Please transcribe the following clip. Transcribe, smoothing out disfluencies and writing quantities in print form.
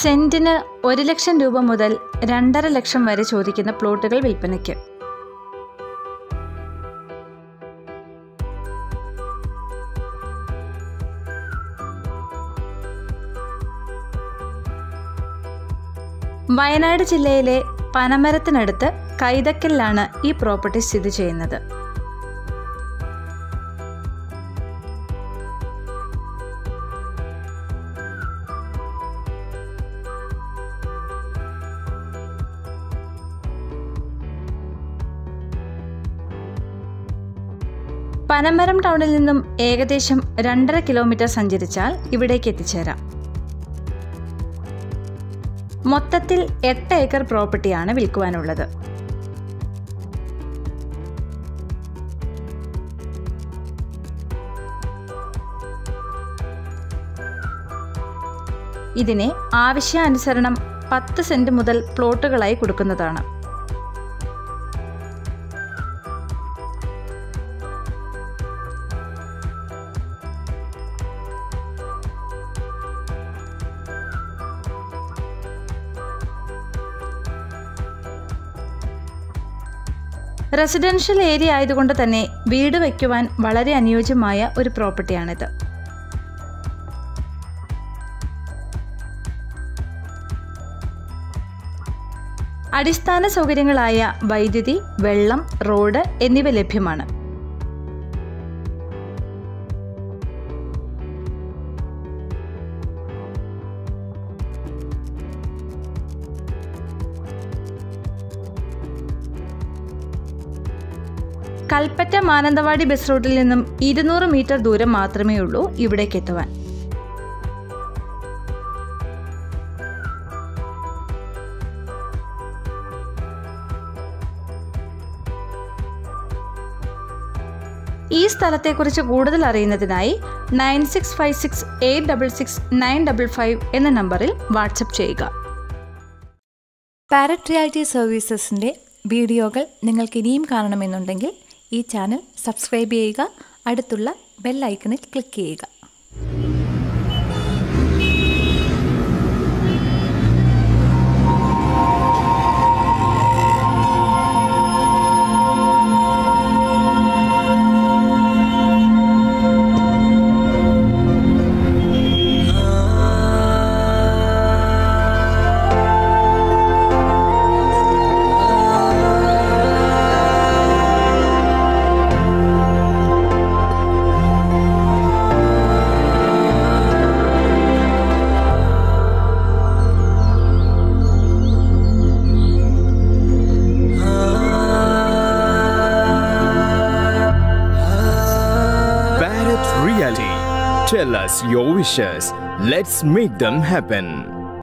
സെന്റിന് 1 ലക്ഷം രൂപ മുതൽ 2.5 ലക്ഷം വരെ ചോദിക്കുന്ന പ്ലോട്ടുകൾ വിൽപ്പനയ്ക്ക്. വയനാട് ജില്ലയിലെ പനമരത്തിനടുത്ത് കൈതക്കലിലാണ് ഈ പ്രോപ്പർട്ടി സ്ഥിതി ചെയ്യുന്നത്. പനമരം ടൗണിൽ നിന്നും ഏകദേശം 2.5 കിലോമീറ്റർ സഞ്ചരിച്ചാൽ ഇവിടേക്ക് എത്തിച്ചേരാം. മൊത്തത്തിൽ 8 ഏക്കർ പ്രോപ്പർട്ടിയാണ് വിൽക്കുവാനുള്ളത്. ഇതിനെ ആവശ്യാനുസരണം 10 സെന്റ് മുതൽ പ്ലോട്ടുകളായി കൊടുക്കുന്നതാണ്. റെസിഡൻഷ്യൽ ഏരിയ ആയതുകൊണ്ട് തന്നെ വീട് വയ്ക്കുവാൻ വളരെ അനുയോജ്യമായ ഒരു പ്രോപ്പർട്ടിയാണിത്. അടിസ്ഥാന സൗകര്യങ്ങളായ വൈദ്യുതി, വെള്ളം, റോഡ് എന്നിവ ലഭ്യമാണ്. കൽപ്പറ്റ മാനന്തവാടി ബസ് റൂട്ടിൽ നിന്നും 200 മീറ്റർ ദൂരം മാത്രമേ ഉള്ളൂ ഇവിടേക്ക് എത്തുവാൻ. ഈ സ്ഥലത്തെക്കുറിച്ച് കൂടുതൽ അറിയുന്നതിനായി 9656866955 എന്ന നമ്പറിൽ വാട്സപ്പ് ചെയ്യുക. പാരറ്റ് റിയാലിറ്റി സർവീസസിൻ്റെ വീഡിയോകൾ നിങ്ങൾക്ക് ഇനിയും കാണണമെന്നുണ്ടെങ്കിൽ ഈ ചാനൽ സബ്സ്ക്രൈബ് ചെയ്യുക, അടുത്തുള്ള ബെൽ ഐക്കണിൽ ക്ലിക്ക് ചെയ്യുക. Tell us your wishes. Let's make them happen.